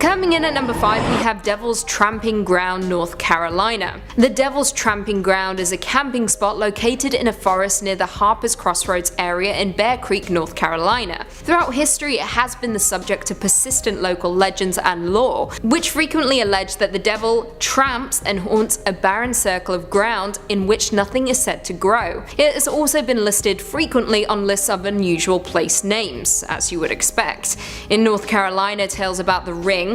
Coming in at number 5, we have Devil's Tramping Ground, North Carolina. The Devil's Tramping Ground is a camping spot located in a forest near the Harper's Crossroads area in Bear Creek, North Carolina. Throughout history, it has been the subject of persistent local legends and lore, which frequently allege that the devil tramps and haunts a barren circle of ground in which nothing is said to grow. It has also been listed frequently on lists of unusual place names, as you would expect. In North Carolina, tales about the ring,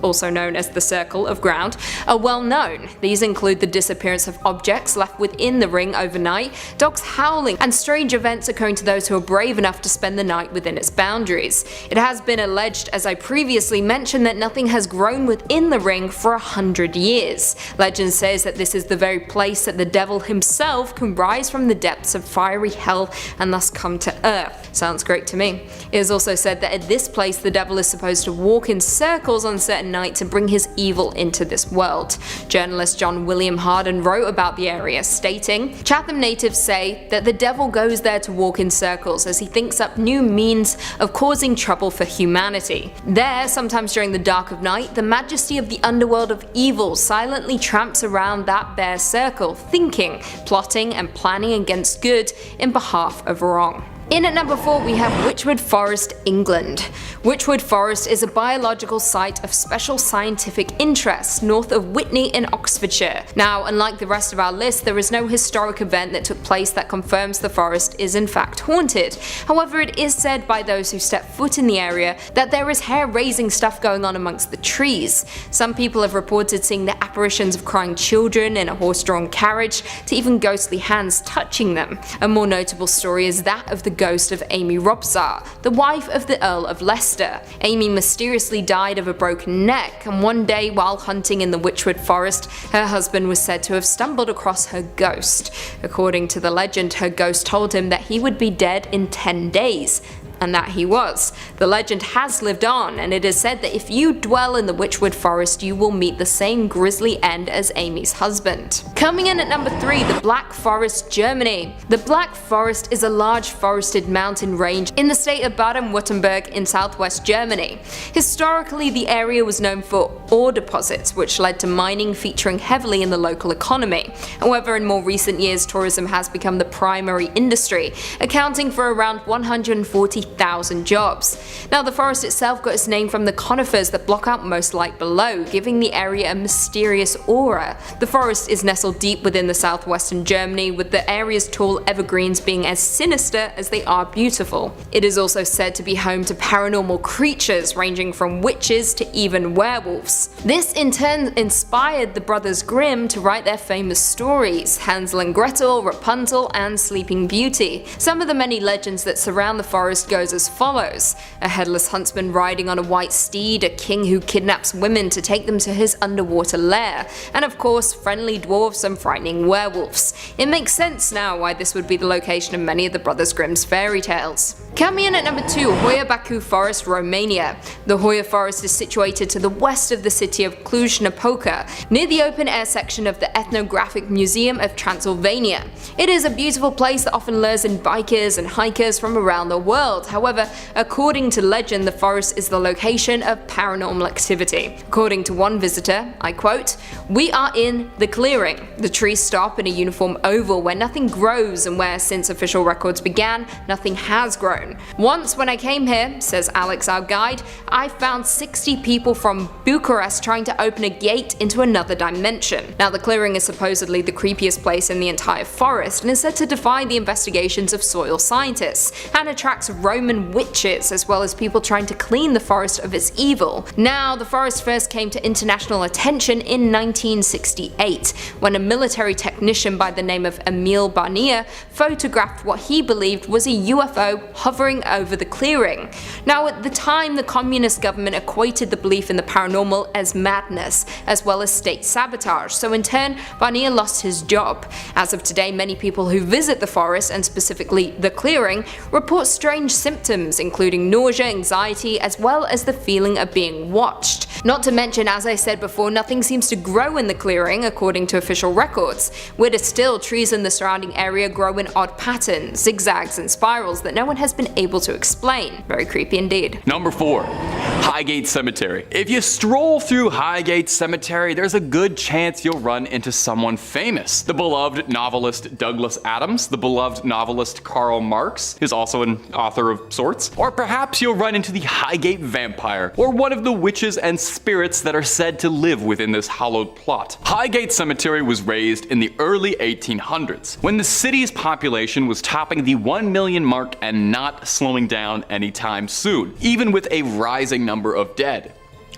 also known as the circle of ground, are well known. These include the disappearance of objects left within the ring overnight, dogs howling, and strange events occurring to those who are brave enough to spend the night within its boundaries. It has been alleged, as I previously mentioned, that nothing has grown within the ring for 100 years. Legend says that this is the very place that the devil himself can rise from the depths of fiery hell and thus come to earth. Sounds great to me. It is also said that at this place the devil is supposed to walk in circles on certain nights and bring his evil into this world. Journalist John William Harden wrote about the area, stating, "Chatham natives say that the devil goes there to walk in circles as he thinks up new means of causing trouble for humanity. There, sometimes during the dark of night, the majesty of the underworld of evil silently tramps around that bare circle, thinking, plotting and planning against good in behalf of wrong." In at number 4, we have Wychwood Forest, England. Wychwood Forest is a biological site of special scientific interest north of Witney in Oxfordshire. Now, unlike the rest of our list, there is no historic event that took place that confirms the forest is in fact haunted. However, it is said by those who step foot in the area that there is hair-raising stuff going on amongst the trees. Some people have reported seeing the apparitions of crying children in a horse-drawn carriage, to even ghostly hands touching them. A more notable story is that of the ghost of Amy Robsart, the wife of the Earl of Leicester. Amy mysteriously died of a broken neck, and one day while hunting in the Wychwood Forest, her husband was said to have stumbled across her ghost. According to the legend, her ghost told him that he would be dead in 10 days. And that he was. The legend has lived on, and it is said that if you dwell in the Wychwood Forest, you will meet the same grisly end as Amy's husband. Coming in at number 3, the Black Forest, Germany. The Black Forest is a large forested mountain range in the state of Baden-Württemberg in southwest Germany. Historically, the area was known for ore deposits, which led to mining featuring heavily in the local economy. However, in more recent years, tourism has become the primary industry, accounting for around 140,000 jobs. Now, the forest itself got its name from the conifers that block out most light below, giving the area a mysterious aura. The forest is nestled deep within the southwestern Germany, with the area's tall evergreens being as sinister as they are beautiful. It is also said to be home to paranormal creatures ranging from witches to even werewolves. This in turn inspired the brothers Grimm to write their famous stories, Hansel and Gretel, Rapunzel and Sleeping Beauty. Some of the many legends that surround the forest goes as follows: a headless huntsman riding on a white steed, a king who kidnaps women to take them to his underwater lair, and of course friendly dwarfs and frightening werewolves. It makes sense now why this would be the location of many of the Brothers Grimm's fairy tales. Coming in at number 2, Hoya Baciu Forest, Romania. The Hoya Forest is situated to the west of the city of Cluj-Napoca, near the open-air section of the Ethnographic Museum of Transylvania. It is a beautiful place that often lures in bikers and hikers from around the world. However, according to legend, the forest is the location of paranormal activity. According to one visitor, I quote, "We are in the clearing. The trees stop in a uniform oval where nothing grows and where, since official records began, nothing has grown. Once when I came here," says Alex, our guide, "I found 60 people from Bucharest trying to open a gate into another dimension." Now, the clearing is supposedly the creepiest place in the entire forest and is said to defy the investigations of soil scientists, and attracts Roman witches as well as people trying to clean the forest of its evil. Now, the forest first came to international attention in 1968 when a military technician by the name of Emil Barnier photographed what he believed was a UFO hovering over the clearing. Now, at the time, the communist government equated the belief in the paranormal as madness as well as state sabotage, so in turn Barnier lost his job. As of today, many people who visit the forest, and specifically the clearing, report strange symptoms including nausea, anxiety, as well as the feeling of being watched. Not to mention, as I said before, nothing seems to grow in the clearing according to official records. Weirder still, trees in the surrounding area grow in odd patterns, zigzags and spirals that no one has been able to explain. Very creepy indeed. Number 4. Highgate Cemetery. If you stroll through Highgate Cemetery, there's a good chance you'll run into someone famous. The beloved novelist Douglas Adams, the beloved novelist Karl Marx is also an author of sorts, or perhaps you'll run into the Highgate Vampire, or one of the witches and spirits that are said to live within this hallowed plot. Highgate Cemetery was raised in the early 1800s, when the city's population was topping the 1 million mark and not slowing down anytime soon, even with a rising number of dead.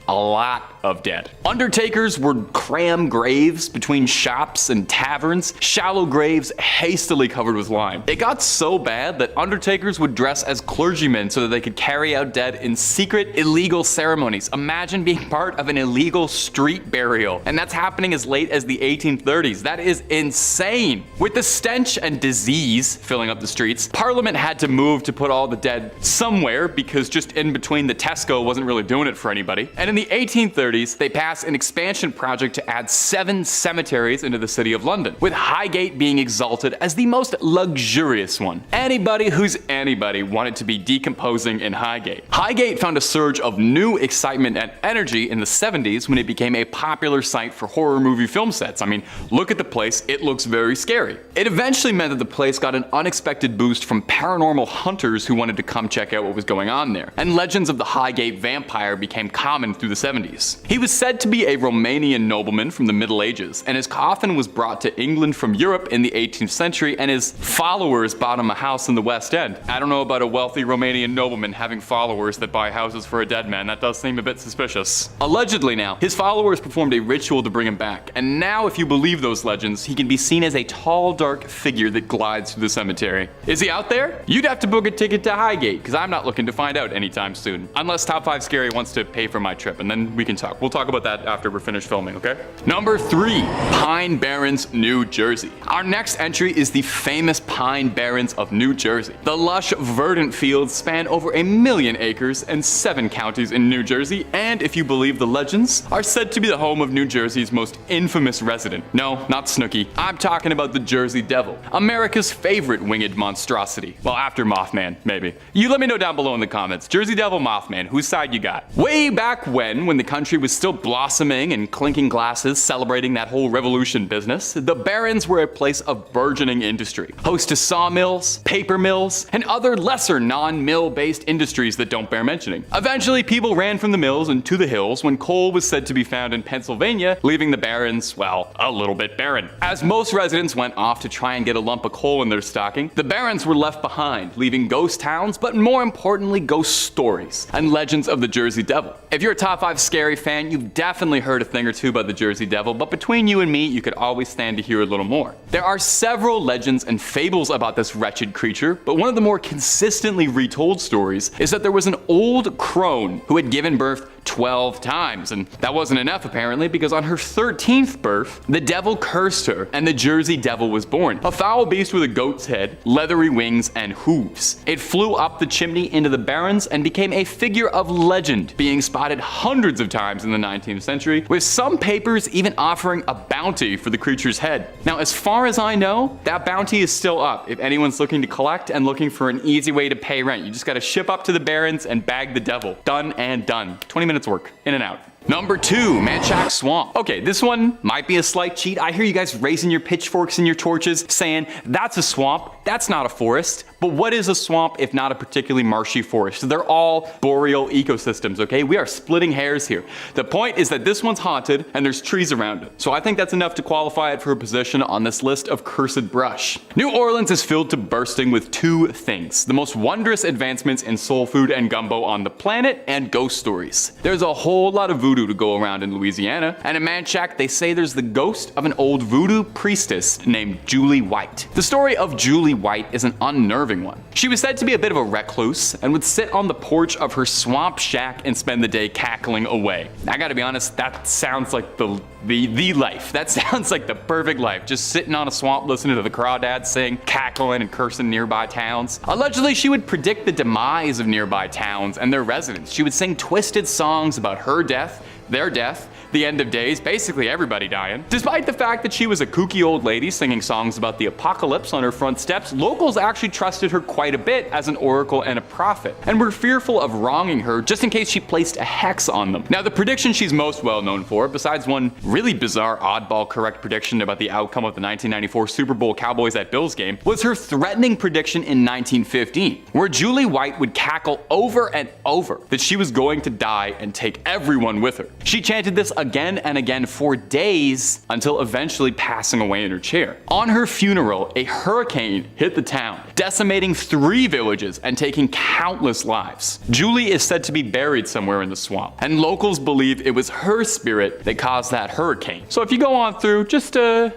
A lot of dead. Undertakers would cram graves between shops and taverns, shallow graves hastily covered with lime. It got so bad that undertakers would dress as clergymen so that they could carry out dead in secret, illegal ceremonies. Imagine being part of an illegal street burial, and that's happening as late as the 1830s. That is insane. With the stench and disease filling up the streets, Parliament had to move to put all the dead somewhere because just in between the Tesco wasn't really doing it for anybody. And in the 1830s, they passed an expansion project to add 7 cemeteries into the city of London, with Highgate being exalted as the most luxurious one. Anybody who's anybody wanted to be decomposing in Highgate. Highgate found a surge of new excitement and energy in the 70s when it became a popular site for horror movie film sets. I mean, look at the place, it looks very scary. It eventually meant that the place got an unexpected boost from paranormal hunters who wanted to come check out what was going on there, and legends of the Highgate Vampire became common through the 70s. He was said to be a Romanian nobleman from the Middle Ages, and his coffin was brought to England from Europe in the 18th century, and his followers bought him a house in the West End. I don't know about a wealthy Romanian nobleman having followers that buy houses for a dead man. That does seem a bit suspicious. Allegedly now, his followers performed a ritual to bring him back, and now if you believe those legends, he can be seen as a tall, dark figure that glides through the cemetery. Is he out there? You'd have to book a ticket to Highgate, because I'm not looking to find out anytime soon. Unless Top 5 Scary wants to pay for my trip, and then we can talk. We'll talk about that after we're finished filming, okay? Number 3, Pine Barrens, New Jersey. Our next entry is the famous Pine Barrens of New Jersey. The lush, verdant fields span over 1 million acres and 7 counties in New Jersey, and if you believe the legends, are said to be the home of New Jersey's most infamous resident. No, not Snooki. I'm talking about the Jersey Devil, America's favorite winged monstrosity. Well, after Mothman, maybe. You let me know down below in the comments. Jersey Devil, Mothman, whose side you got? Way back when the country was still blossoming and clinking glasses, celebrating that whole revolution business, the Barrens were a place of burgeoning industry, host to sawmills, paper mills, and other lesser non-mill based industries that don't bear mentioning. Eventually, people ran from the mills and to the hills when coal was said to be found in Pennsylvania, leaving the Barrens, well, a little bit barren. As most residents went off to try and get a lump of coal in their stocking, the Barrens were left behind, leaving ghost towns, but more importantly, ghost stories and legends of the Jersey Devil. If you're a Top 5 Scary fan, you've definitely heard a thing or two about the Jersey Devil, but between you and me, you could always stand to hear a little more. There are several legends and fables about this wretched creature, but one of the more consistently retold stories is that there was an old crone who had given birth 12 times, and that wasn't enough apparently, because on her 13th birth, the devil cursed her and the Jersey Devil was born. A foul beast with a goat's head, leathery wings, and hooves. It flew up the chimney into the Barrens and became a figure of legend, being spotted hundreds of times in the 19th century, with some papers even offering a bounty for the creature's head. Now, as far as I know, that bounty is still up if anyone's looking to collect and looking for an easy way to pay rent. You just gotta ship up to the Barrens and bag the devil. Done and done. 20 minutes work, in and out. Number 2, Manchac Swamp. Okay, this one might be a slight cheat. I hear you guys raising your pitchforks and your torches saying, that's a swamp, that's not a forest. But what is a swamp if not a particularly marshy forest? They're all boreal ecosystems, okay? We are splitting hairs here. The point is that this one's haunted and there's trees around it. So I think that's enough to qualify it for a position on this list of cursed brush. New Orleans is filled to bursting with 2 things: the most wondrous advancements in soul food and gumbo on the planet, and ghost stories. There's a whole lot of voodoo to go around in Louisiana, and in Manchac they say there's the ghost of an old voodoo priestess named Julie White. The story of Julie White is an unnerving one. She was said to be a bit of a recluse and would sit on the porch of her swamp shack and spend the day cackling away. I gotta be honest, that sounds like the life. That sounds like the perfect life. Just sitting on a swamp listening to the crawdads sing, cackling and cursing nearby towns. Allegedly, she would predict the demise of nearby towns and their residents. She would sing twisted songs about her death, their death, the end of days, basically everybody dying. Despite the fact that she was a kooky old lady singing songs about the apocalypse on her front steps, locals actually trusted her quite a bit as an oracle and a prophet, and were fearful of wronging her just in case she placed a hex on them. Now, the prediction she's most well known for, besides one really bizarre oddball correct prediction about the outcome of the 1994 Super Bowl Cowboys at Bills game, was her threatening prediction in 1915, where Julie White would cackle over and over that she was going to die and take everyone with her. She chanted this again and again for days until eventually passing away in her chair. On her funeral, a hurricane hit the town, decimating 3 villages and taking countless lives. Julie is said to be buried somewhere in the swamp, and locals believe it was her spirit that caused that hurricane. So if you go on through, just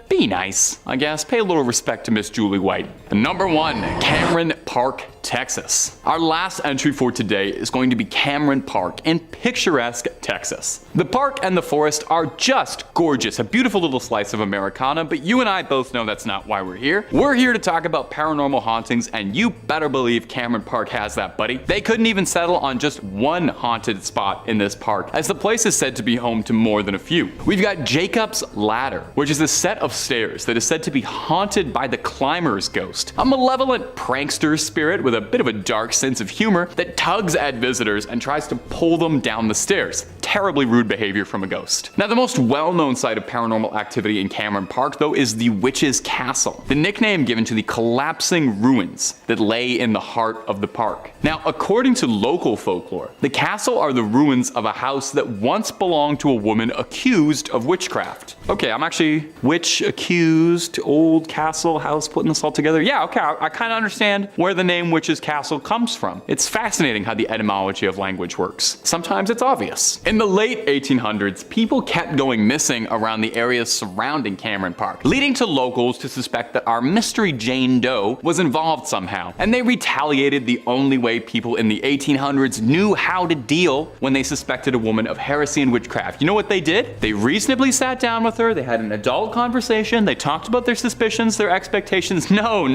be nice, I guess. Pay a little respect to Miss Julie White. Number 1, Cameron Park, Texas. Our last entry for today is going to be Cameron Park in picturesque Texas. The park and the forest are just gorgeous, a beautiful little slice of Americana, but you and I both know that's not why we're here. We're here to talk about paranormal hauntings, and you better believe Cameron Park has that, buddy. They couldn't even settle on just one haunted spot in this park, as the place is said to be home to more than a few. We've got Jacob's Ladder, which is a set of stairs that is said to be haunted by the climber's ghost, a malevolent prankster spirit with a bit of a dark sense of humor that tugs at visitors and tries to pull them down the stairs. Terribly rude behavior from a ghost. Now, the most well-known site of paranormal activity in Cameron Park, though, is the Witch's Castle, the nickname given to the collapsing ruins that lay in the heart of the park. Now, according to local folklore, the castle are the ruins of a house that once belonged to a woman accused of witchcraft. Okay, I'm actually witch accused, old castle, house, putting this all together. Yeah, okay, I kind of understand where the name Witch's Castle comes from. It's fascinating how the etymology of language works. Sometimes it's obvious. In the late 1800s, people kept going missing around the areas surrounding Cameron Park, leading to locals to suspect that our mystery Jane Doe was involved somehow, and they retaliated the only way people in the 1800s knew how to deal when they suspected a woman of heresy and witchcraft. You know what they did? They reasonably sat down with her, they had an adult conversation, they talked about their suspicions, their expectations. No,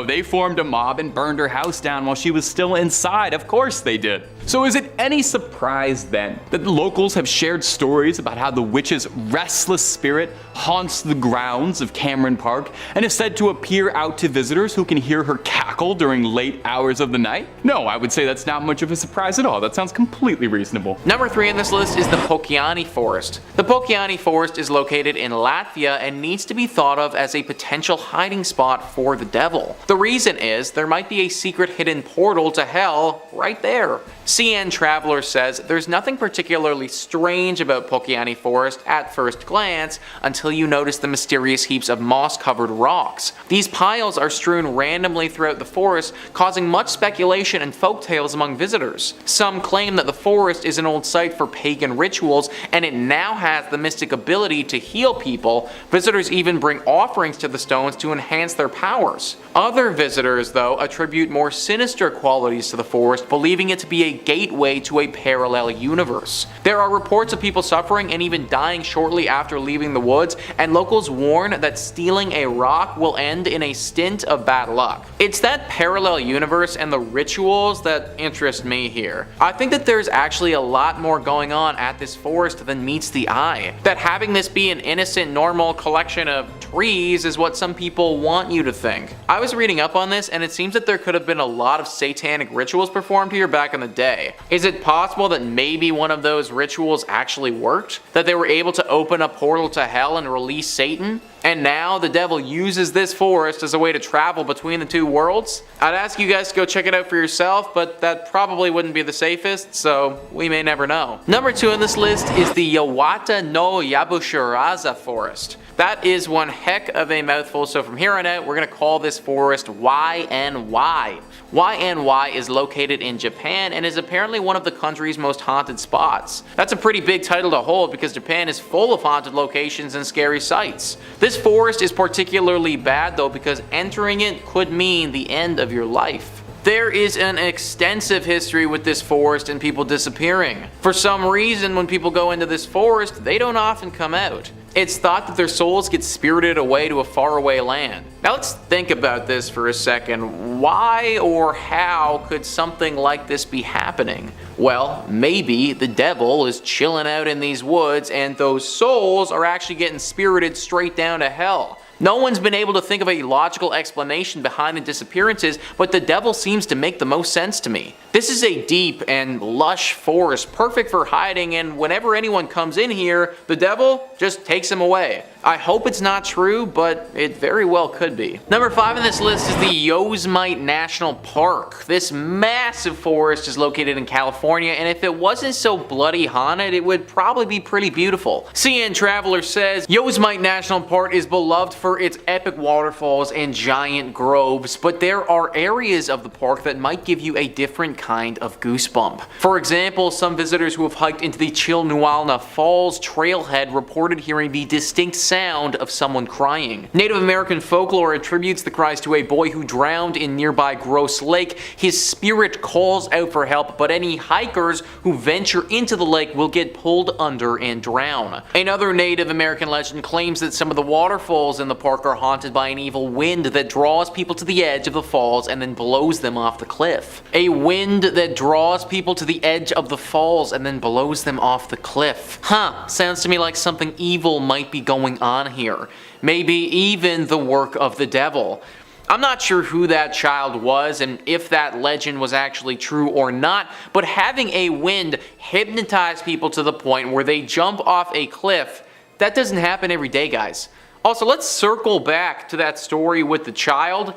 they formed a mob and burned her house down while she was still inside. Of course they did. So is it any surprise then that the locals have shared stories about how the witch's restless spirit haunts the grounds of Cameron Park and is said to appear out to visitors who can hear her cackle during late hours of the night? No, I would say that's not much of a surprise at all. That sounds completely reasonable. Number 3 on this list is the Pokaini Forest. The Pokaini Forest is located in Latvia and needs to be thought of as a potential hiding spot for the devil. The reason is there might be a secret hidden portal to hell right there. CN Traveler says there's nothing particularly strange about Pokaini Forest at first glance until you notice the mysterious heaps of moss-covered rocks. These piles are strewn randomly throughout the forest, causing much speculation and folktales among visitors. Some claim that the forest is an old site for pagan rituals and it now has the mystic ability to heal people. Visitors even bring offerings to the stones to enhance their powers. Other visitors, though, attribute more sinister qualities to the forest, believing it to be a gateway to a parallel universe. There are reports of people suffering and even dying shortly after leaving the woods, and locals warn that stealing a rock will end in a stint of bad luck. It's that parallel universe and the rituals that interest me here. I think that there's actually a lot more going on at this forest than meets the eye. That having this be an innocent, normal collection of trees is what some people want you to think. I was reading up on this, and it seems that there could have been a lot of satanic rituals performed here back in the day. Is it possible that maybe one of those rituals actually worked? That they were able to open a portal to hell and release Satan? And now the devil uses this forest as a way to travel between the two worlds? I'd ask you guys to go check it out for yourself, but that probably wouldn't be the safest, so we may never know. Number 2 on this list is the Yawata no Yabushiraza Forest. That is one heck of a mouthful, so from here on out, we're going to call this forest YNY. YNY is located in Japan and is apparently one of the country's most haunted spots. That's a pretty big title to hold because Japan is full of haunted locations and scary sights. This forest is particularly bad though because entering it could mean the end of your life. There is an extensive history with this forest and people disappearing. For some reason, when people go into this forest, they don't often come out. It's thought that their souls get spirited away to a faraway land. Now let's think about this for a second. Why or how could something like this be happening? Well, maybe the devil is chilling out in these woods and those souls are actually getting spirited straight down to hell. No one's been able to think of a logical explanation behind the disappearances, but the devil seems to make the most sense to me. This is a deep and lush forest, perfect for hiding, and whenever anyone comes in here, the devil just takes him away. I hope it's not true, but it very well could be. Number 5 on this list is the Yosemite National Park. This massive forest is located in California, and if it wasn't so bloody haunted, it would probably be pretty beautiful. CN Traveler says, Yosemite National Park is beloved for its epic waterfalls and giant groves, but there are areas of the park that might give you a different kind of goosebump. For example, some visitors who have hiked into the Chilnualna Falls trailhead reported hearing the distinct sound of someone crying. Native American folklore attributes the cries to a boy who drowned in nearby Gross Lake. His spirit calls out for help, but any hikers who venture into the lake will get pulled under and drown. Another Native American legend claims that some of the waterfalls in the park are haunted by an evil wind that draws people to the edge of the falls and then blows them off the cliff. A wind that draws people to the edge of the falls and then blows them off the cliff. Sounds to me like something evil might be going on here. Maybe even the work of the devil. I'm not sure who that child was and if that legend was actually true or not, but having a wind hypnotize people to the point where they jump off a cliff, that doesn't happen every day, guys. Also, let's circle back to that story with the child.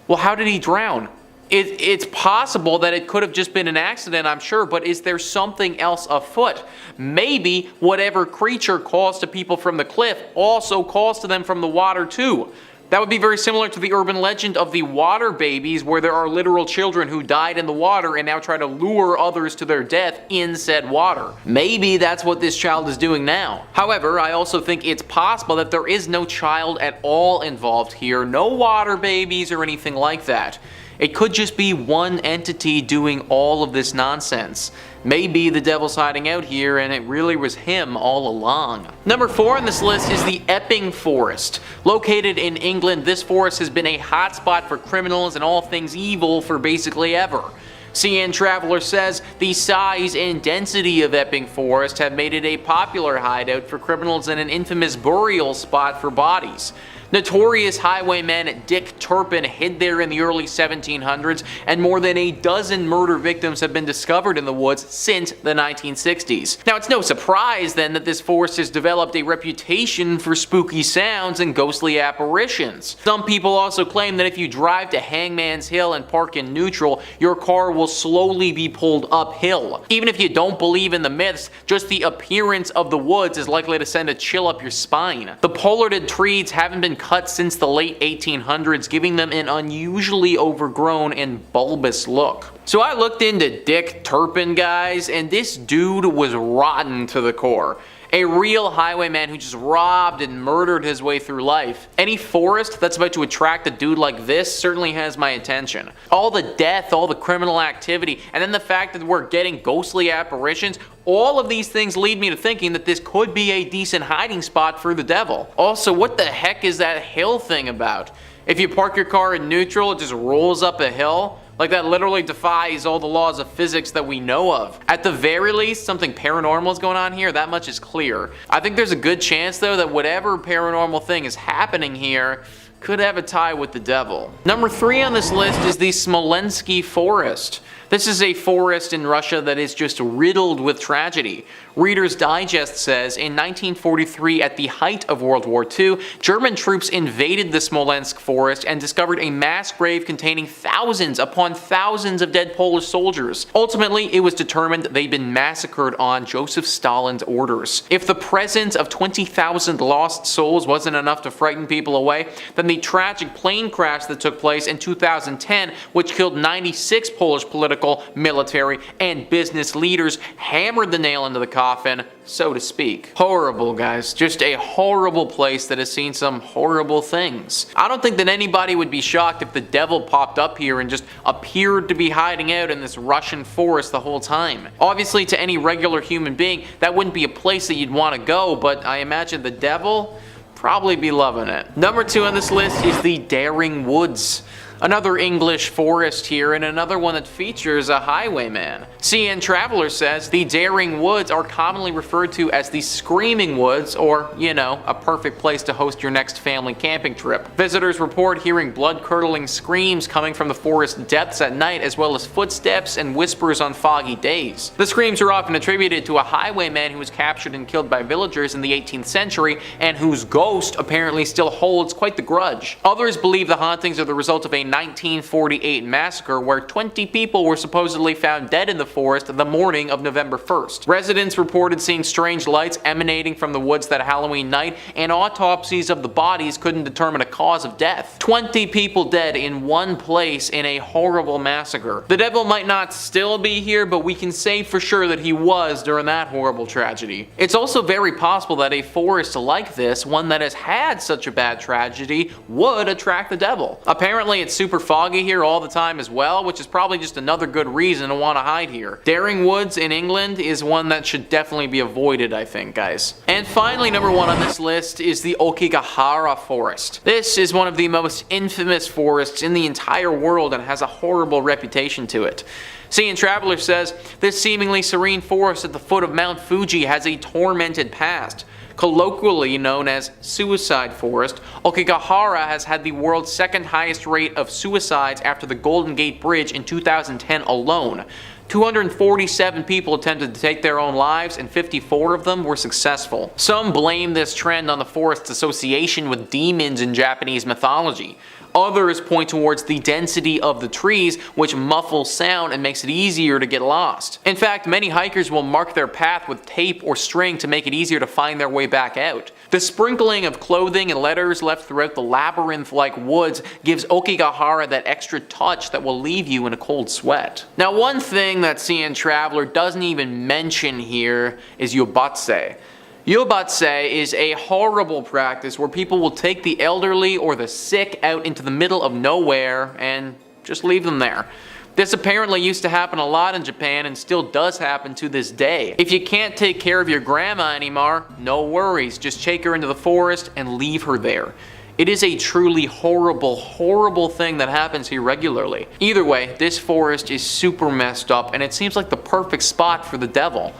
Well, how did he drown? It's possible that it could have just been an accident, I'm sure, but is there something else afoot? Maybe whatever creature calls to people from the cliff also calls to them from the water too. That would be very similar to the urban legend of the water babies, where there are literal children who died in the water and now try to lure others to their death in said water. Maybe that's what this child is doing now. However, I also think it's possible that there is no child at all involved here, no water babies or anything like that. It could just be one entity doing all of this nonsense. Maybe the devil's hiding out here and it really was him all along. Number 4 on this list is the Epping Forest. Located in England, this forest has been a hotspot for criminals and all things evil for basically ever. CN Traveler says the size and density of Epping Forest have made it a popular hideout for criminals and an infamous burial spot for bodies. Notorious highwayman Dick Turpin hid there in the early 1700s, and more than a dozen murder victims have been discovered in the woods since the 1960s. Now, it's no surprise then that this forest has developed a reputation for spooky sounds and ghostly apparitions. Some people also claim that if you drive to Hangman's Hill and park in neutral, your car will slowly be pulled uphill. Even if you don't believe in the myths, just the appearance of the woods is likely to send a chill up your spine. The pollarded trees haven't been cut since the late 1800s, giving them an unusually overgrown and bulbous look. So I looked into Dick Turpin, guys, and this dude was rotten to the core. A real highwayman who just robbed and murdered his way through life. Any forest that's about to attract a dude like this certainly has my attention. All the death, all the criminal activity, and then the fact that we're getting ghostly apparitions, all of these things lead me to thinking that this could be a decent hiding spot for the devil. Also, what the heck is that hill thing about? If you park your car in neutral, it just rolls up a hill? Like, that literally defies all the laws of physics that we know of. At the very least, something paranormal is going on here, that much is clear. I think there's a good chance, though, that whatever paranormal thing is happening here could have a tie with the devil. Number 3 on this list is the Smolensky Forest. This is a forest in Russia that is just riddled with tragedy. Reader's Digest says, in 1943, at the height of World War II, German troops invaded the Smolensk forest and discovered a mass grave containing thousands upon thousands of dead Polish soldiers. Ultimately, it was determined they'd been massacred on Joseph Stalin's orders. If the presence of 20,000 lost souls wasn't enough to frighten people away, then the tragic plane crash that took place in 2010, which killed 96 Polish political political, military, and business leaders hammered the nail into the coffin, so to speak. Horrible, guys. Just a horrible place that has seen some horrible things. I don't think that anybody would be shocked if the devil popped up here and just appeared to be hiding out in this Russian forest the whole time. Obviously, to any regular human being, that wouldn't be a place that you'd want to go, but I imagine the devil probably be loving it. Number 2 on this list is the Daring Woods. Another English forest here, and another one that features a highwayman. CN Traveler says the Daring Woods are commonly referred to as the Screaming Woods, or, you know, a perfect place to host your next family camping trip. Visitors report hearing blood-curdling screams coming from the forest depths at night, as well as footsteps and whispers on foggy days. The screams are often attributed to a highwayman who was captured and killed by villagers in the 18th century, and whose ghost apparently still holds quite the grudge. Others believe the hauntings are the result of a 1948 massacre where 20 people were supposedly found dead in the forest the morning of November 1st. Residents reported seeing strange lights emanating from the woods that Halloween night, and autopsies of the bodies couldn't determine a cause of death. 20 people dead in one place in a horrible massacre. The devil might not still be here, but we can say for sure that he was during that horrible tragedy. It's also very possible that a forest like this, one that has had such a bad tragedy, would attract the devil. Apparently it's super foggy here all the time as well, which is probably just another good reason to want to hide here. Daring Woods in England is one that should definitely be avoided, I think, guys. And finally, number 1 on this list is the Aokigahara Forest. This is one of the most infamous forests in the entire world and has a horrible reputation to it. CN Traveler says, this seemingly serene forest at the foot of Mount Fuji has a tormented past. Colloquially known as Suicide Forest, Aokigahara has had the world's second highest rate of suicides after the Golden Gate Bridge in 2010 alone. 247 people attempted to take their own lives, and 54 of them were successful. Some blame this trend on the forest's association with demons in Japanese mythology. Others point towards the density of the trees, which muffles sound and makes it easier to get lost. In fact, many hikers will mark their path with tape or string to make it easier to find their way back out. The sprinkling of clothing and letters left throughout the labyrinth-like woods gives Aokigahara that extra touch that will leave you in a cold sweat. Now, one thing that CN Traveler doesn't even mention here is yobatse. Yobatse is a horrible practice where people will take the elderly or the sick out into the middle of nowhere and just leave them there. This apparently used to happen a lot in Japan and still does happen to this day. If you can't take care of your grandma anymore, no worries, just take her into the forest and leave her there. It is a truly horrible, horrible thing that happens here regularly. Either way, this forest is super messed up and it seems like the perfect spot for the devil.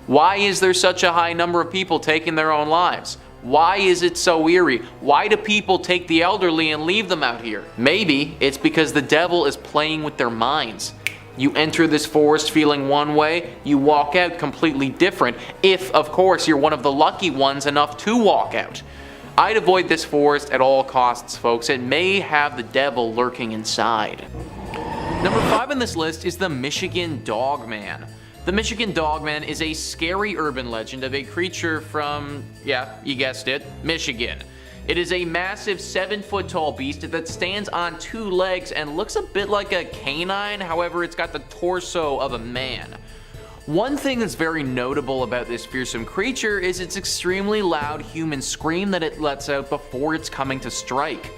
Why is there such a high number of people taking their own lives? Why is it so eerie? Why do people take the elderly and leave them out here? Maybe it's because the devil is playing with their minds. You enter this forest feeling one way, you walk out completely different, if of course you're one of the lucky ones enough to walk out. I'd avoid this forest at all costs, folks. It may have the devil lurking inside. Number 5 on this list is the Michigan Dogman. The Michigan Dogman is a scary urban legend of a creature from, yeah, you guessed it, Michigan. It is a massive 7-foot-tall beast that stands on 2 legs and looks a bit like a canine, however it's got the torso of a man. One thing that's very notable about this fearsome creature is its extremely loud human scream that it lets out before it's coming to strike.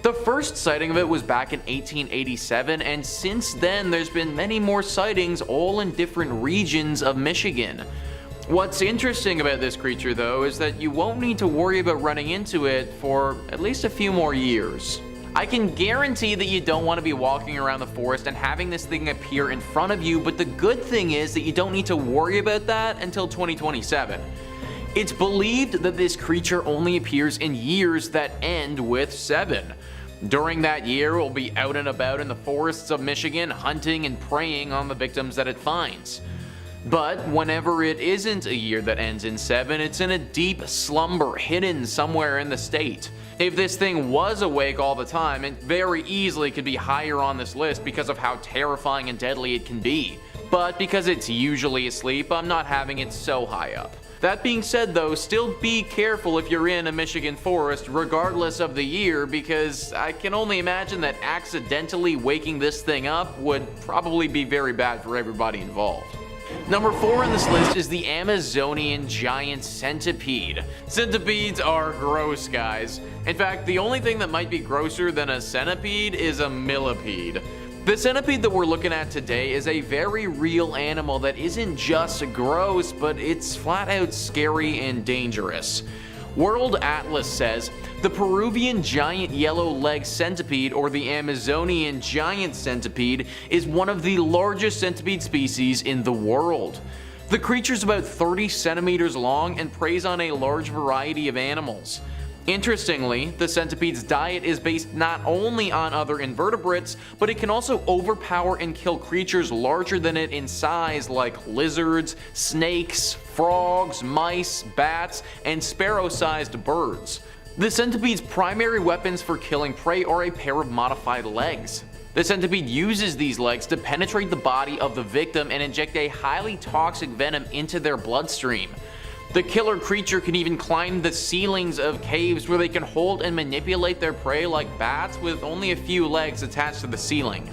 The first sighting of it was back in 1887, and since then there's been many more sightings all in different regions of Michigan. What's interesting about this creature though is that you won't need to worry about running into it for at least a few more years. I can guarantee that you don't want to be walking around the forest and having this thing appear in front of you, but the good thing is that you don't need to worry about that until 2027. It's believed that this creature only appears in years that end with 7. During that year, it will be out and about in the forests of Michigan, hunting and preying on the victims that it finds. But whenever it isn't a year that ends in 7, it's in a deep slumber hidden somewhere in the state. If this thing was awake all the time, it very easily could be higher on this list because of how terrifying and deadly it can be. But because it's usually asleep, I'm not having it so high up. That being said though, still be careful if you're in a Michigan forest regardless of the year, because I can only imagine that accidentally waking this thing up would probably be very bad for everybody involved. Number 4 on this list is the Amazonian giant centipede. Centipedes are gross, guys. In fact, the only thing that might be grosser than a centipede is a millipede. The centipede that we're looking at today is a very real animal that isn't just gross, but it's flat out scary and dangerous. World Atlas says the Peruvian giant yellow-legged centipede, or the Amazonian giant centipede, is one of the largest centipede species in the world. The creature is about 30 centimeters long and preys on a large variety of animals. Interestingly, the centipede's diet is based not only on other invertebrates, but it can also overpower and kill creatures larger than it in size like lizards, snakes, frogs, mice, bats, and sparrow-sized birds. The centipede's primary weapons for killing prey are a pair of modified legs. The centipede uses these legs to penetrate the body of the victim and inject a highly toxic venom into their bloodstream. The killer creature can even climb the ceilings of caves where they can hold and manipulate their prey like bats with only a few legs attached to the ceiling.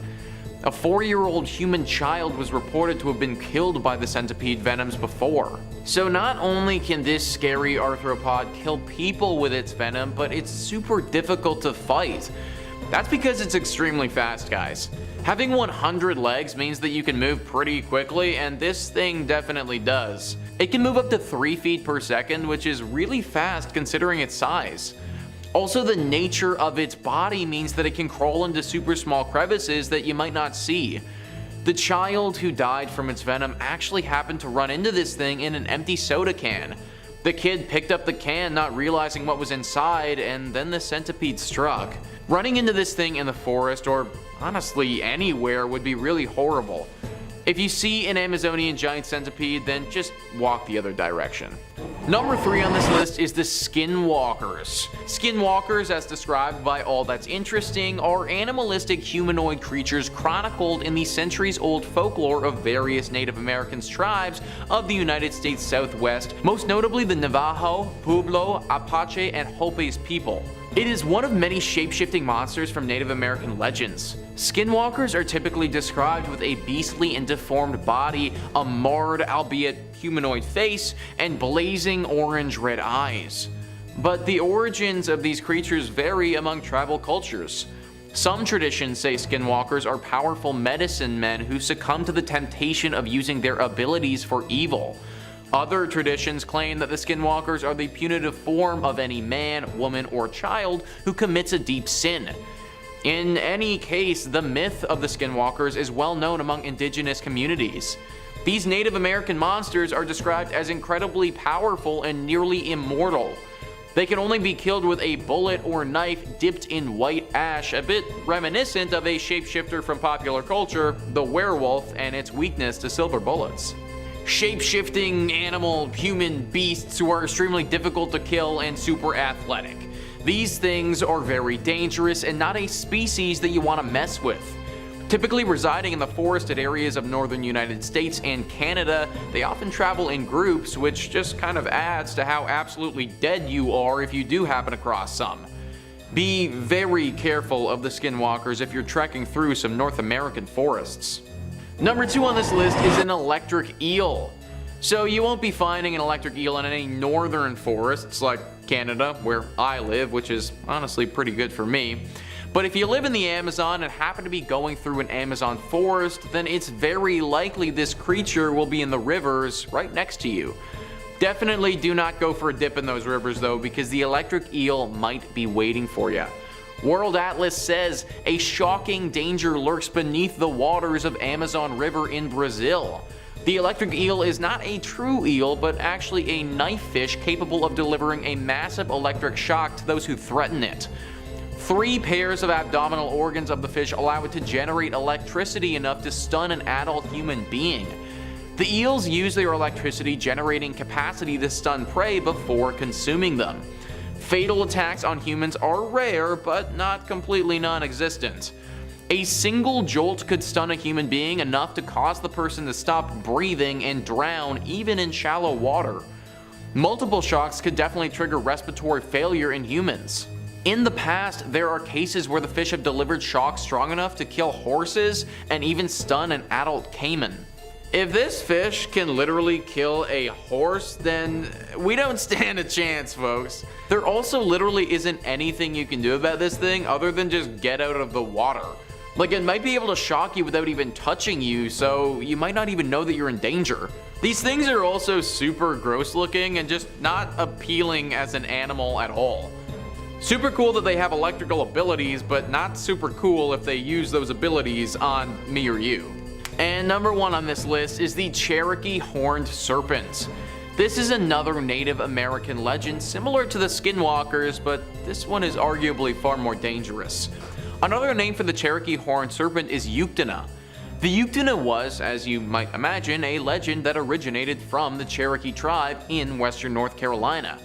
A 4-year-old human child was reported to have been killed by the centipede venoms before. So not only can this scary arthropod kill people with its venom, but it's super difficult to fight. That's because it's extremely fast, guys. Having 100 legs means that you can move pretty quickly, and this thing definitely does. It can move up to 3 feet per second, which is really fast considering its size. Also, the nature of its body means that it can crawl into super small crevices that you might not see. The child who died from its venom actually happened to run into this thing in an empty soda can. The kid picked up the can not realizing what was inside, and then the centipede struck. Running into this thing in the forest, or honestly anywhere, would be really horrible. If you see an Amazonian giant centipede, then just walk the other direction. Number 3 on this list is the Skinwalkers. Skinwalkers, as described by All That's Interesting, are animalistic humanoid creatures chronicled in the centuries-old folklore of various Native American tribes of the United States Southwest, most notably the Navajo, Pueblo, Apache, and Hopis people. It is one of many shape-shifting monsters from Native American legends. Skinwalkers are typically described with a beastly and deformed body, a marred, albeit humanoid face, and blazing orange-red eyes. But the origins of these creatures vary among tribal cultures. Some traditions say skinwalkers are powerful medicine men who succumb to the temptation of using their abilities for evil. Other traditions claim that the skinwalkers are the punitive form of any man, woman, or child who commits a deep sin. In any case, the myth of the skinwalkers is well known among indigenous communities. These Native American monsters are described as incredibly powerful and nearly immortal. They can only be killed with a bullet or knife dipped in white ash, a bit reminiscent of a shapeshifter from popular culture, the werewolf, and its weakness to silver bullets. Shape-shifting animal human beasts who are extremely difficult to kill and super athletic. These things are very dangerous and not a species that you want to mess with. Typically residing in the forested areas of northern United States and Canada, they often travel in groups, which just kind of adds to how absolutely dead you are if you do happen across some. Be very careful of the skinwalkers if you're trekking through some North American forests. Number 2 on this list is an electric eel. So you won't be finding an electric eel in any northern forests like Canada, where I live, which is honestly pretty good for me. But if you live in the Amazon and happen to be going through an Amazon forest, then it's very likely this creature will be in the rivers right next to you. Definitely do not go for a dip in those rivers though, because the electric eel might be waiting for you. World Atlas says a shocking danger lurks beneath the waters of Amazon River in Brazil. The electric eel is not a true eel, but actually a knife fish capable of delivering a massive electric shock to those who threaten it. 3 pairs of abdominal organs of the fish allow it to generate electricity enough to stun an adult human being. The eels use their electricity generating capacity to stun prey before consuming them. Fatal attacks on humans are rare, but not completely non-existent. A single jolt could stun a human being enough to cause the person to stop breathing and drown even in shallow water. Multiple shocks could definitely trigger respiratory failure in humans. In the past, there are cases where the fish have delivered shocks strong enough to kill horses and even stun an adult caiman. If this fish can literally kill a horse, then we don't stand a chance, folks. There also literally isn't anything you can do about this thing other than just get out of the water. Like, it might be able to shock you without even touching you, so you might not even know that you're in danger. These things are also super gross looking and just not appealing as an animal at all. Super cool that they have electrical abilities, but not super cool if they use those abilities on me or you. And number 1 on this list is the Cherokee horned serpent. This is another Native American legend similar to the Skinwalkers, but this one is arguably far more dangerous. Another name for the Cherokee horned serpent is Yuktana. The Yuktana was, as you might imagine, a legend that originated from the Cherokee tribe in western North Carolina.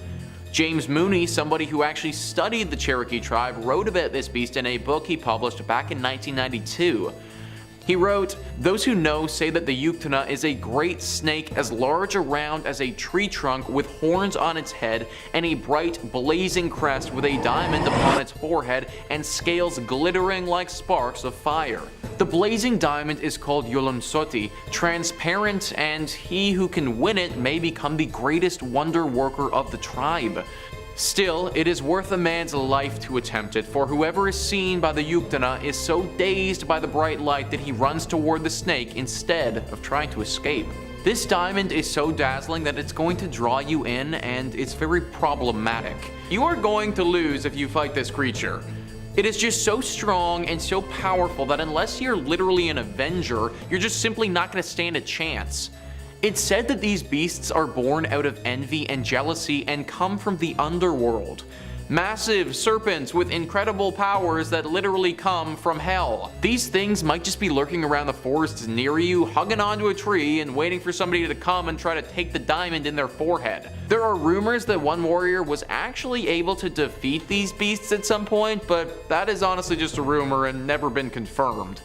James Mooney, somebody who actually studied the Cherokee tribe, wrote about this beast in a book he published back in 1992. He wrote, "Those who know say that the Yuktana is a great snake as large around as a tree trunk with horns on its head and a bright blazing crest with a diamond upon its forehead and scales glittering like sparks of fire. The blazing diamond is called Yolonsoti, transparent, and he who can win it may become the greatest wonder worker of the tribe. Still, it is worth a man's life to attempt it, for whoever is seen by the Yuktana is so dazed by the bright light that he runs toward the snake instead of trying to escape. This diamond is so dazzling that it's going to draw you in, and it's very problematic. You are going to lose if you fight this creature. It is just so strong and so powerful that unless you're literally an Avenger, you're just simply not going to stand a chance. It's said that these beasts are born out of envy and jealousy and come from the underworld. Massive serpents with incredible powers that literally come from hell. These things might just be lurking around the forests near you, hugging onto a tree and waiting for somebody to come and try to take the diamond in their forehead. There are rumors that one warrior was actually able to defeat these beasts at some point, but that is honestly just a rumor and never been confirmed.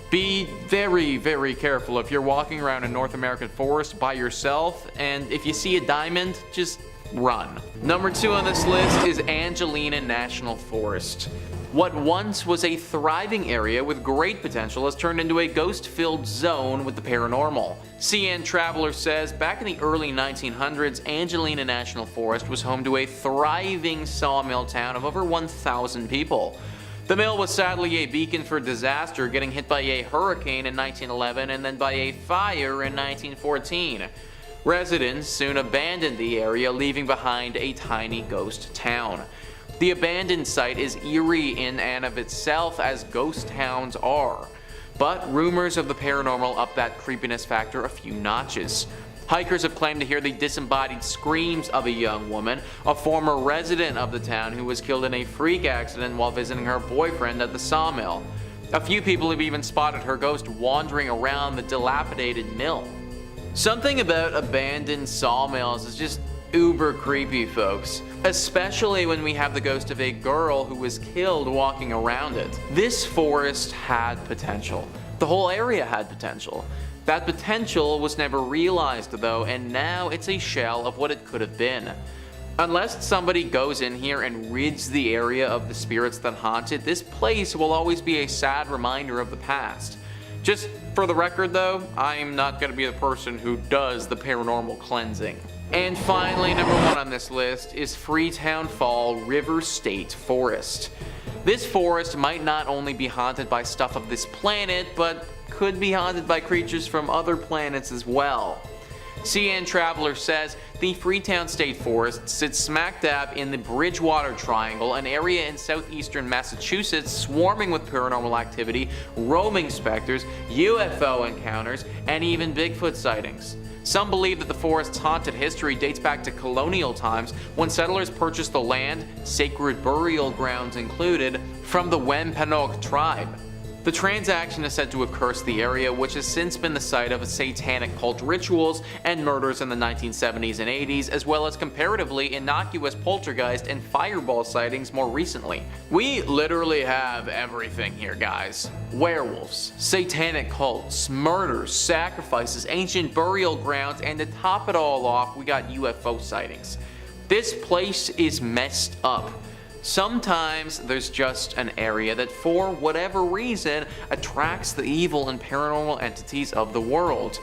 Be very, very careful if you're walking around a North American forest by yourself, and if you see a diamond, just run. Number 2 on this list is Angelina National Forest. What once was a thriving area with great potential has turned into a ghost-filled zone with the paranormal. CN Traveler says, back in the early 1900s, Angelina National Forest was home to a thriving sawmill town of over 1,000 people. The mill was sadly a beacon for disaster, getting hit by a hurricane in 1911 and then by a fire in 1914. Residents soon abandoned the area, leaving behind a tiny ghost town. The abandoned site is eerie in and of itself, as ghost towns are, but rumors of the paranormal up that creepiness factor a few notches. Hikers have claimed to hear the disembodied screams of a young woman, a former resident of the town who was killed in a freak accident while visiting her boyfriend at the sawmill. A few people have even spotted her ghost wandering around the dilapidated mill. Something about abandoned sawmills is just uber creepy, folks. Especially when we have the ghost of a girl who was killed walking around it. This forest had potential. The whole area had potential. That potential was never realized though, and now it's a shell of what it could have been. Unless somebody goes in here and rids the area of the spirits that haunt it, this place will always be a sad reminder of the past. Just for the record though, I'm not going to be the person who does the paranormal cleansing. And finally, number 1 on this list is Freetown Fall River State Forest. This forest might not only be haunted by stuff of this planet, but could be haunted by creatures from other planets as well. CN Traveler says, the Freetown State Forest sits smack dab in the Bridgewater Triangle, an area in southeastern Massachusetts swarming with paranormal activity, roaming specters, UFO encounters, and even Bigfoot sightings. Some believe that the forest's haunted history dates back to colonial times when settlers purchased the land, sacred burial grounds included, from the Wampanoag tribe. The transaction is said to have cursed the area, which has since been the site of satanic cult rituals and murders in the 1970s and 80s, as well as comparatively innocuous poltergeist and fireball sightings more recently. We literally have everything here, guys. Werewolves, satanic cults, murders, sacrifices, ancient burial grounds, and to top it all off, we got UFO sightings. This place is messed up. Sometimes there's just an area that for whatever reason attracts the evil and paranormal entities of the world.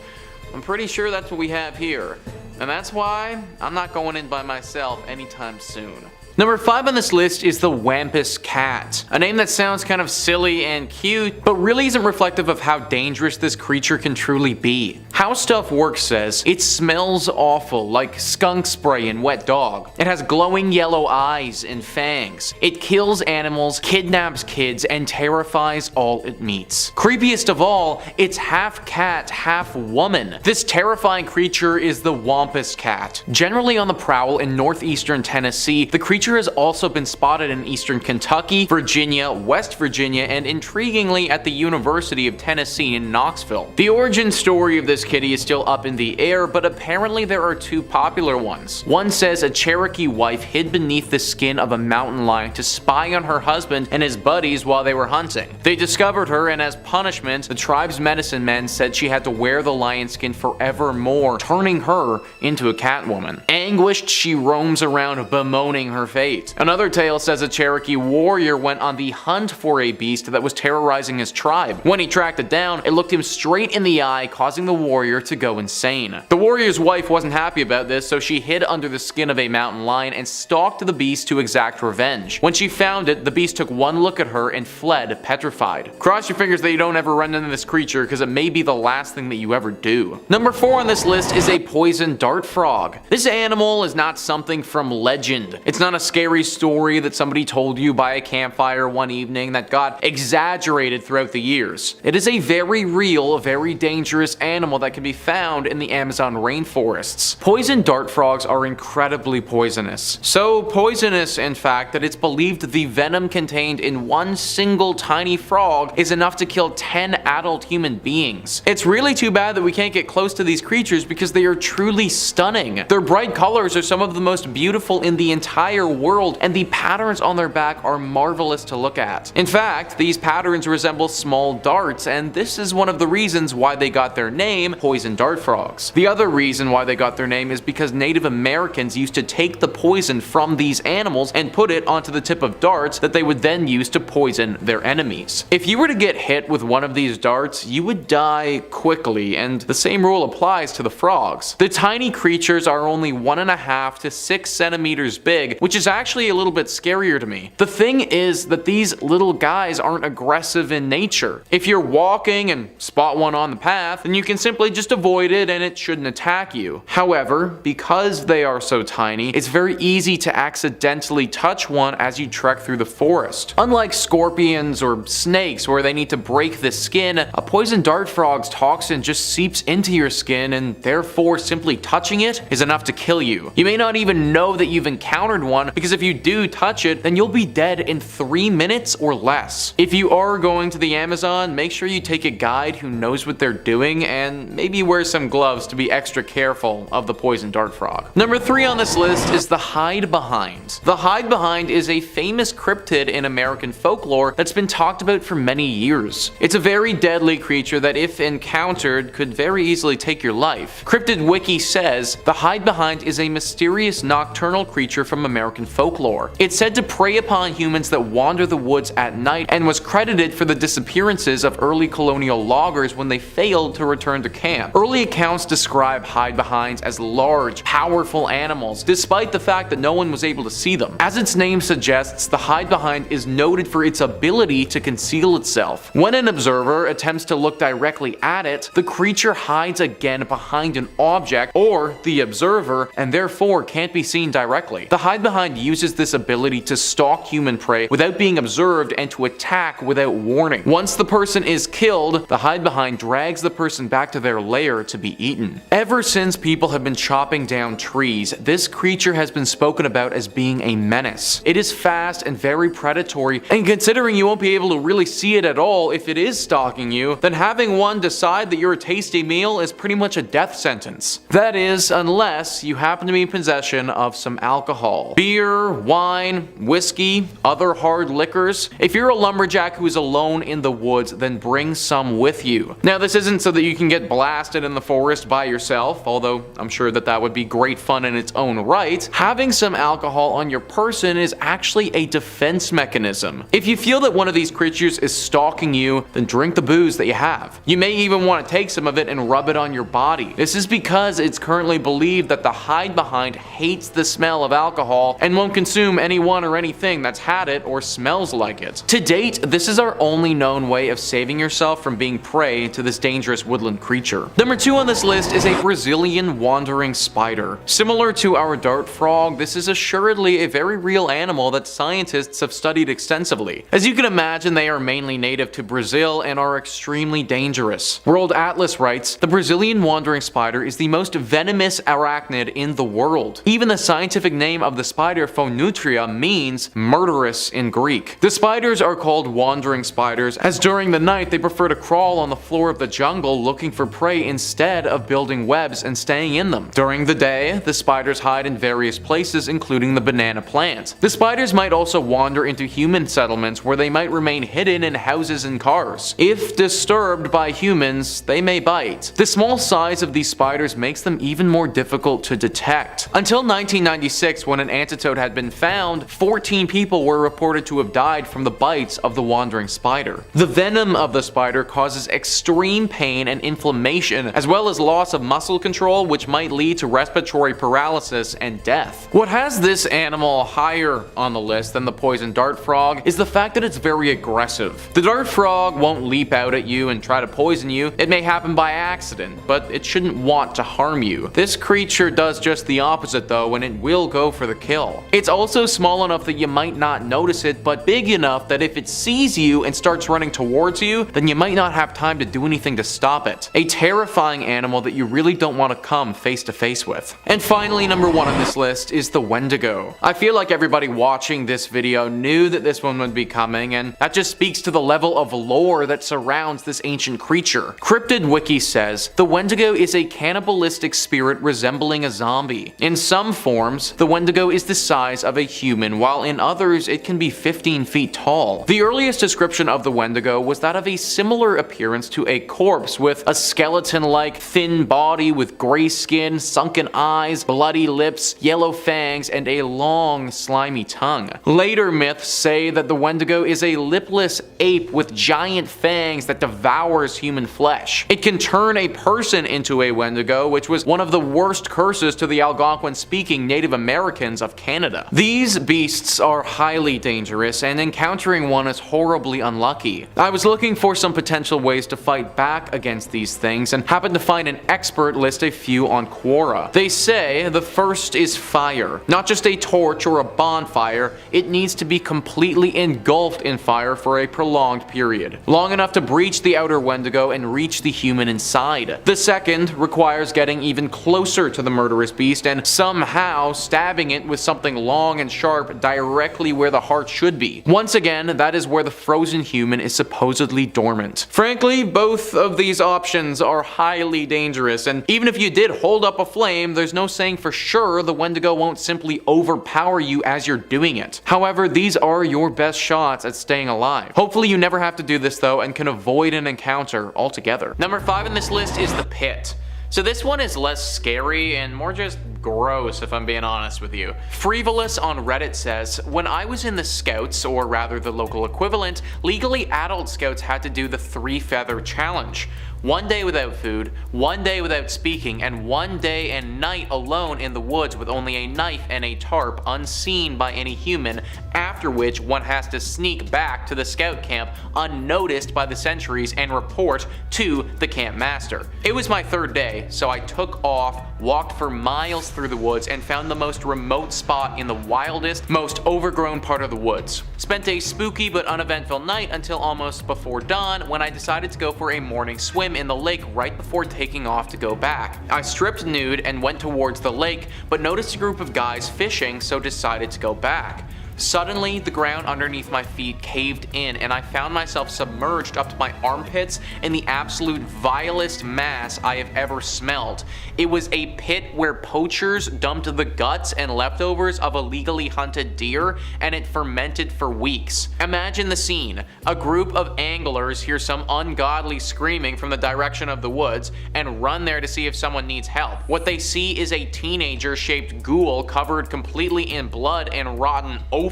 I'm pretty sure that's what we have here, and that's why I'm not going in by myself anytime soon. Number 5 on this list is the Wampus Cat, a name that sounds kind of silly and cute, but really isn't reflective of how dangerous this creature can truly be. How Stuff Works says, it smells awful, like skunk spray and wet dog. It has glowing yellow eyes and fangs. It kills animals, kidnaps kids, and terrifies all it meets. Creepiest of all, it's half cat, half woman. This terrifying creature is the Wampus Cat. Generally on the prowl in northeastern Tennessee, the creature has also been spotted in eastern Kentucky, Virginia, West Virginia, and intriguingly at the University of Tennessee in Knoxville. The origin story of this kitty is still up in the air, but apparently there are 2 popular ones. One says a Cherokee wife hid beneath the skin of a mountain lion to spy on her husband and his buddies while they were hunting. They discovered her, and as punishment, the tribe's medicine men said she had to wear the lion skin forevermore, turning her into a catwoman. Anguished, she roams around bemoaning her fate. Another tale says a Cherokee warrior went on the hunt for a beast that was terrorizing his tribe. When he tracked it down, it looked him straight in the eye, causing the warrior to go insane. The warrior's wife wasn't happy about this, so she hid under the skin of a mountain lion and stalked the beast to exact revenge. When she found it, the beast took one look at her and fled petrified. Cross your fingers that you don't ever run into this creature, because it may be the last thing that you ever do. Number 4 on this list is a poison dart frog. This animal is not something from legend. It's not a scary story that somebody told you by a campfire one evening that got exaggerated throughout the years. It is a very real, very dangerous animal that can be found in the Amazon rainforests. Poison dart frogs are incredibly poisonous. So poisonous, in fact, that it's believed the venom contained in one single tiny frog is enough to kill 10 adult human beings. It's really too bad that we can't get close to these creatures because they are truly stunning. Their bright colors are some of the most beautiful in the entire world, and the patterns on their back are marvelous to look at. In fact, these patterns resemble small darts, and this is one of the reasons why they got their name, poison dart frogs. The other reason why they got their name is because Native Americans used to take the poison from these animals and put it onto the tip of darts that they would then use to poison their enemies. If you were to get hit with one of these darts, you would die quickly, and the same rule applies to the frogs. The tiny creatures are only 1.5 to 6 centimeters big, which is actually a little bit scarier to me. The thing is that these little guys aren't aggressive in nature. If you're walking and spot one on the path, then you can simply just avoid it and it shouldn't attack you. However, because they are so tiny, it's very easy to accidentally touch one as you trek through the forest. Unlike scorpions or snakes where they need to break the skin, a poison dart frog's toxin just seeps into your skin, and therefore simply touching it is enough to kill you. You may not even know that you've encountered one, because if you do touch it, then you'll be dead in 3 minutes or less. If you are going to the Amazon, make sure you take a guide who knows what they're doing, and maybe wear some gloves to be extra careful of the poison dart frog. Number 3 on this list is the Hidebehind. The Hidebehind is a famous cryptid in American folklore that's been talked about for many years. It's a very deadly creature that, if encountered, could very easily take your life. Cryptid Wiki says the Hidebehind is a mysterious nocturnal creature from American folklore. It's said to prey upon humans that wander the woods at night, and was credited for the disappearances of early colonial loggers when they failed to return to camp. Early accounts describe Hidebehinds as large, powerful animals, despite the fact that no one was able to see them. As its name suggests, the Hidebehind is noted for its ability to conceal itself. When an observer attempts to look directly at it, the creature hides again behind an object or the observer, and therefore can't be seen directly. The Hidebehind Hidebehind uses this ability to stalk human prey without being observed and to attack without warning. Once the person is killed, the Hidebehind drags the person back to their lair to be eaten. Ever since people have been chopping down trees, this creature has been spoken about as being a menace. It is fast and very predatory, and considering you won't be able to really see it at all if it is stalking you, then having one decide that you're a tasty meal is pretty much a death sentence. That is, unless you happen to be in possession of some alcohol. Beer, wine, whiskey, other hard liquors. If you're a lumberjack who is alone in the woods, then bring some with you. Now, this isn't so that you can get blasted in the forest by yourself, although I'm sure that would be great fun in its own right. Having some alcohol on your person is actually a defense mechanism. If you feel that one of these creatures is stalking you, then drink the booze that you have. You may even want to take some of it and rub it on your body. This is because it's currently believed that the Hidebehind hates the smell of alcohol and won't consume anyone or anything that's had it or smells like it. To date, this is our only known way of saving yourself from being prey to this dangerous woodland creature. Number 2 on this list is a Brazilian wandering spider. Similar to our dart frog, this is assuredly a very real animal that scientists have studied extensively. As you can imagine, they are mainly native to Brazil and are extremely dangerous. World Atlas writes, the Brazilian wandering spider is the most venomous arachnid in the world. Even the scientific name of the spider, Phonutria, means murderous in Greek. The spiders are called wandering spiders, as during the night they prefer to crawl on the floor of the jungle looking for prey instead of building webs and staying in them. During the day, the spiders hide in various places, including the banana plant. The spiders might also wander into human settlements where they might remain hidden in houses and cars. If disturbed by humans, they may bite. The small size of these spiders makes them even more difficult to detect. Until 1996, when an antidote had been found, 14 people were reported to have died from the bites of the wandering spider. The venom of the spider causes extreme pain and inflammation, as well as loss of muscle control, which might lead to respiratory paralysis and death. What has this animal higher on the list than the poison dart frog is the fact that it's very aggressive. The dart frog won't leap out at you and try to poison you. It may happen by accident, but it shouldn't want to harm you. This creature does just the opposite though, and it will go for the kill. It's also small enough that you might not notice it, but big enough that if it sees you and starts running towards you, then you might not have time to do anything to stop it. A terrifying animal that you really don't want to come face to face with. And finally, number 1 on this list is the Wendigo. I feel like everybody watching this video knew that this one would be coming, and that just speaks to the level of lore that surrounds this ancient creature. Cryptid Wiki says, the Wendigo is a cannibalistic spirit resembling a zombie. In some forms, the Wendigo is the size of a human, while in others it can be 15 feet tall. The earliest description of the Wendigo was that of a similar appearance to a corpse, with a skeleton-like thin body with gray skin, sunken eyes, bloody lips, yellow fangs, and a long, slimy tongue. Later myths say that the Wendigo is a lipless ape with giant fangs that devours human flesh. It can turn a person into a Wendigo, which was one of the worst curses to the Algonquin-speaking Native Americans of Canada. These beasts are highly dangerous, and encountering one is horribly unlucky. I was looking for some potential ways to fight back against these things, and happened to find an expert list a few on Quora. They say the first is fire. Not just a torch or a bonfire, it needs to be completely engulfed in fire for a prolonged period, long enough to breach the outer Wendigo and reach the human inside. The second requires getting even closer to the murderous beast and somehow stabbing it with something long and sharp directly where the heart should be. Once again, that is where the frozen human is supposedly dormant. Frankly, both of these options are highly dangerous, and even if you did hold up a flame, there's no saying for sure the Wendigo won't simply overpower you as you're doing it. However, these are your best shots at staying alive. Hopefully you never have to do this though, and can avoid an encounter altogether. Number 5 in this list is the pit. So this one is less scary and more just gross, if I'm being honest with you. Frivolous on Reddit says, when I was in the Scouts, or rather the local equivalent, legally adult Scouts had to do the 3-feather challenge. 1 day without food, 1 day without speaking, and 1 day and night alone in the woods with only a knife and a tarp, unseen by any human, after which one has to sneak back to the scout camp unnoticed by the sentries and report to the camp master. It was my 3rd day, so I took off, walked for miles through the woods, and found the most remote spot in the wildest, most overgrown part of the woods. Spent a spooky but uneventful night until almost before dawn, when I decided to go for a morning swim in the lake right before taking off to go back. I stripped nude and went towards the lake, but noticed a group of guys fishing, so decided to go back. Suddenly, the ground underneath my feet caved in and I found myself submerged up to my armpits in the absolute vilest mass I have ever smelled. It was a pit where poachers dumped the guts and leftovers of illegally hunted deer, and it fermented for weeks. Imagine the scene. A group of anglers hear some ungodly screaming from the direction of the woods and run there to see if someone needs help. What they see is a teenager-shaped ghoul covered completely in blood and rotten offal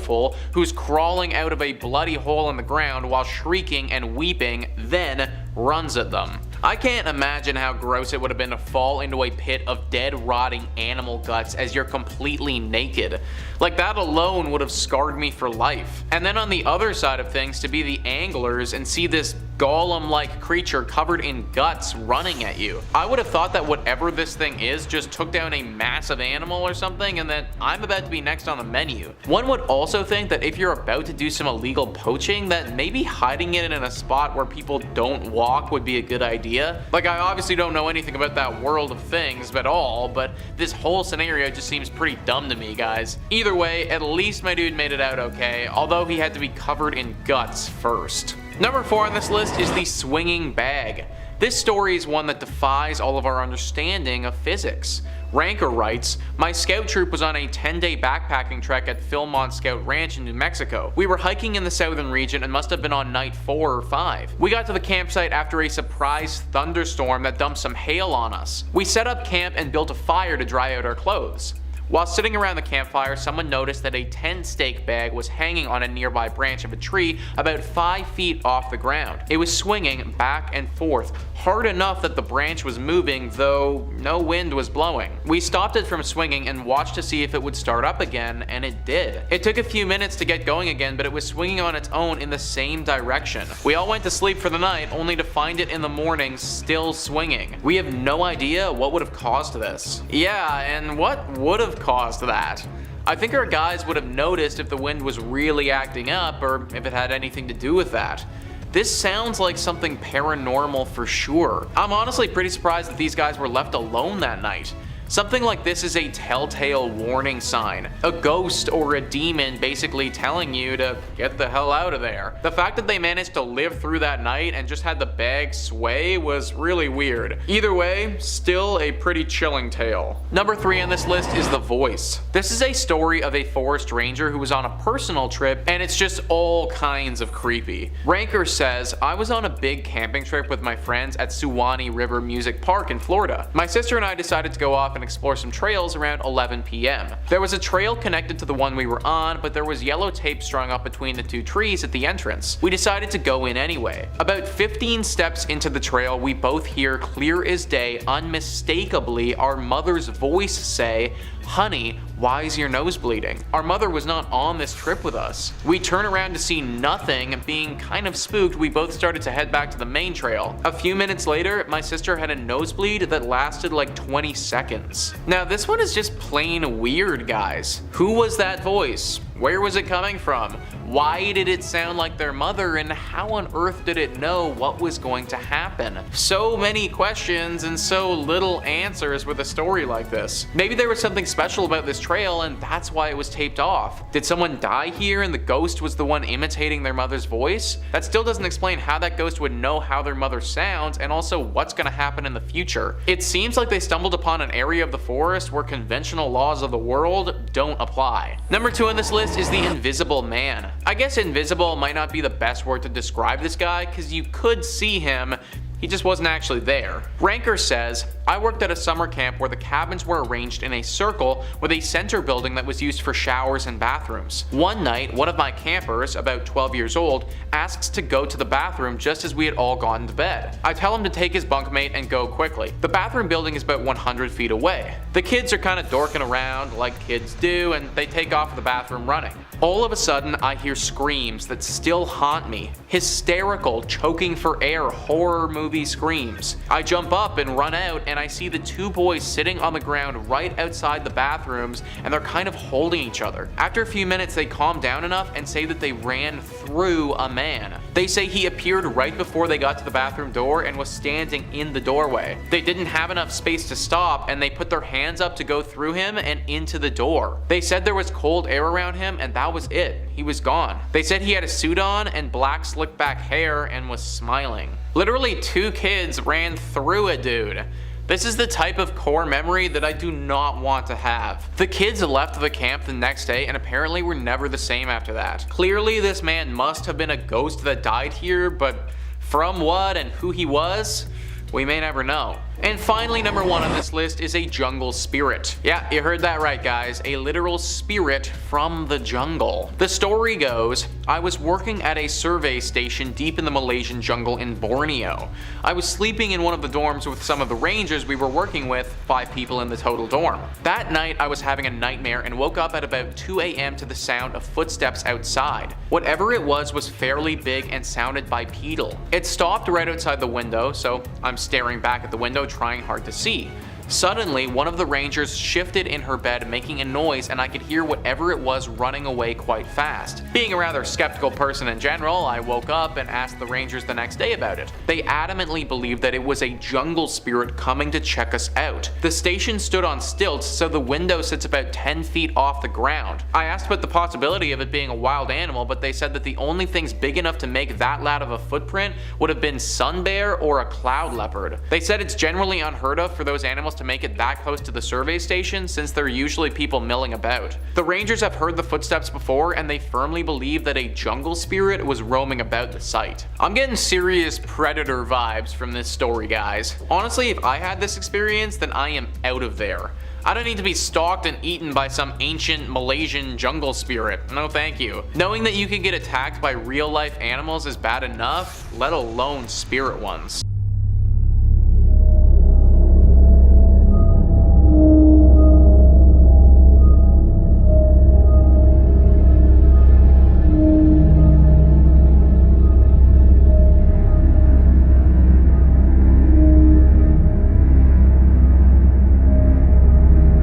who's crawling out of a bloody hole in the ground while shrieking and weeping, then runs at them. I can't imagine how gross it would have been to fall into a pit of dead, rotting animal guts as you're completely naked. Like, that alone would have scarred me for life. And then on the other side of things, to be the anglers and see this golem-like creature covered in guts running at you. I would have thought that whatever this thing is just took down a massive animal or something, and that I'm about to be next on the menu. One would also think that if you're about to do some illegal poaching, that maybe hiding it in a spot where people don't walk would be a good idea. Like, I obviously don't know anything about that world of things at all, but this whole scenario just seems pretty dumb to me, guys. Either way, at least my dude made it out okay, although he had to be covered in guts first. Number 4 on this list is the swinging bag. This story is one that defies all of our understanding of physics. Ranker writes, "My scout troop was on a 10-day backpacking trek at Philmont Scout Ranch in New Mexico. We were hiking in the southern region and must have been on night 4 or 5. We got to the campsite after a surprise thunderstorm that dumped some hail on us. We set up camp and built a fire to dry out our clothes. While sitting around the campfire, someone noticed that a tent stake bag was hanging on a nearby branch of a tree about 5 feet off the ground. It was swinging back and forth, hard enough that the branch was moving, though no wind was blowing. We stopped it from swinging and watched to see if it would start up again, and it did. It took a few minutes to get going again, but it was swinging on its own in the same direction. We all went to sleep for the night, only to find it in the morning still swinging. We have no idea what would have caused this." Yeah, and what would have caused that? I think our guys would have noticed if the wind was really acting up, or if it had anything to do with that. This sounds like something paranormal for sure. I'm honestly pretty surprised that these guys were left alone that night. Something like this is a telltale warning sign. A ghost or a demon basically telling you to get the hell out of there. The fact that they managed to live through that night and just had the bag sway was really weird. Either way, still a pretty chilling tale. Number 3 on this list is The Voice. This is a story of a forest ranger who was on a personal trip, and it's just all kinds of creepy. Ranker says, "I was on a big camping trip with my friends at Suwannee River Music Park in Florida. My sister and I decided to go off and explore some trails around 11 p.m. There was a trail connected to the one we were on, but there was yellow tape strung up between the 2 trees at the entrance. We decided to go in anyway. About 15 steps into the trail, we both hear clear as day, unmistakably, our mother's voice say, 'Honey, why is your nose bleeding?' Our mother was not on this trip with us. We turn around to see nothing. Being kind of spooked, we both started to head back to the main trail. A few minutes later, my sister had a nosebleed that lasted like 20 seconds. Now this one is just plain weird, guys. Who was that voice? Where was it coming from? Why did it sound like their mother, and how on earth did it know what was going to happen? So many questions and so little answers with a story like this. Maybe there was something special about this trail and that's why it was taped off. Did someone die here and the ghost was the one imitating their mother's voice? That still doesn't explain how that ghost would know how their mother sounds and also what's going to happen in the future. It seems like they stumbled upon an area of the forest where conventional laws of the world don't apply. Number 2 on this list is the Invisible Man. I guess invisible might not be the best word to describe this guy, because you could see him. He just wasn't actually there. Ranker says, I worked at a summer camp where the cabins were arranged in a circle with a center building that was used for showers and bathrooms. One night, one of my campers, about 12 years old, asks to go to the bathroom just as we had all gone to bed. I tell him to take his bunkmate and go quickly. The bathroom building is about 100 feet away. The kids are kind of dorking around like kids do, and they take off to the bathroom running. All of a sudden, I hear screams that still haunt me. Hysterical, choking for air, horror movie screams. I jump up and run out, and I see the two boys sitting on the ground right outside the bathrooms, and they're kind of holding each other. After a few minutes, they calm down enough and say that they ran through a man. They say he appeared right before they got to the bathroom door and was standing in the doorway. They didn't have enough space to stop, and they put their hands up to go through him and into the door. They said there was cold air around him, and that was it. He was gone. They said he had a suit on and black slick back hair and was smiling. Literally 2 kids ran through a dude. This is the type of core memory that I do not want to have. The kids left the camp the next day and apparently were never the same after that. Clearly this man must have been a ghost that died here, but from what and who he was, we may never know. And finally, number 1 on this list is a jungle spirit. Yeah, you heard that right, guys. A literal spirit from the jungle. The story goes, I was working at a survey station deep in the Malaysian jungle in Borneo. I was sleeping in one of the dorms with some of the rangers we were working with, 5 people in the total dorm. That night, I was having a nightmare and woke up at about 2 a.m. to the sound of footsteps outside. Whatever it was fairly big and sounded bipedal. It stopped right outside the window, so I'm staring back at the window trying hard to see. Suddenly, one of the rangers shifted in her bed making a noise, and I could hear whatever it was running away quite fast. Being a rather skeptical person in general, I woke up and asked the rangers the next day about it. They adamantly believed that it was a jungle spirit coming to check us out. The station stood on stilts, so the window sits about 10 feet off the ground. I asked about the possibility of it being a wild animal, but they said that the only things big enough to make that loud of a footprint would have been sun bear or a cloud leopard. They said it's generally unheard of for those animals to make it that close to the survey station, since there are usually people milling about. The rangers have heard the footsteps before, and they firmly believe that a jungle spirit was roaming about the site. I'm getting serious predator vibes from this story, guys. Honestly, if I had this experience, then I am out of there. I don't need to be stalked and eaten by some ancient Malaysian jungle spirit. No thank you. Knowing that you can get attacked by real life animals is bad enough, let alone spirit ones.